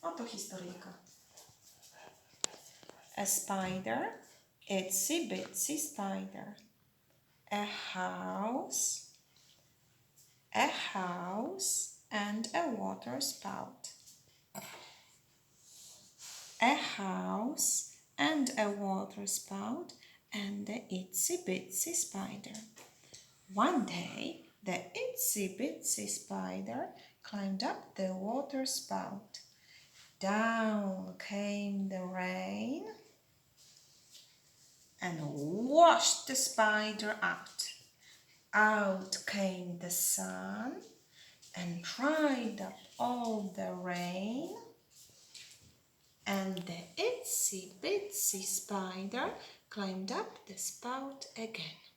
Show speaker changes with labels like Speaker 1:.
Speaker 1: Oto historyjka. A spider, itsy bitsy spider. A house and a water spout. A house and a water spout and a itsy bitsy spider. One day, the itsy bitsy spider climbed up the water spout. Down came the rain and washed the spider out. Out came the sun and dried up all the rain. And the itsy bitsy spider climbed up the spout again.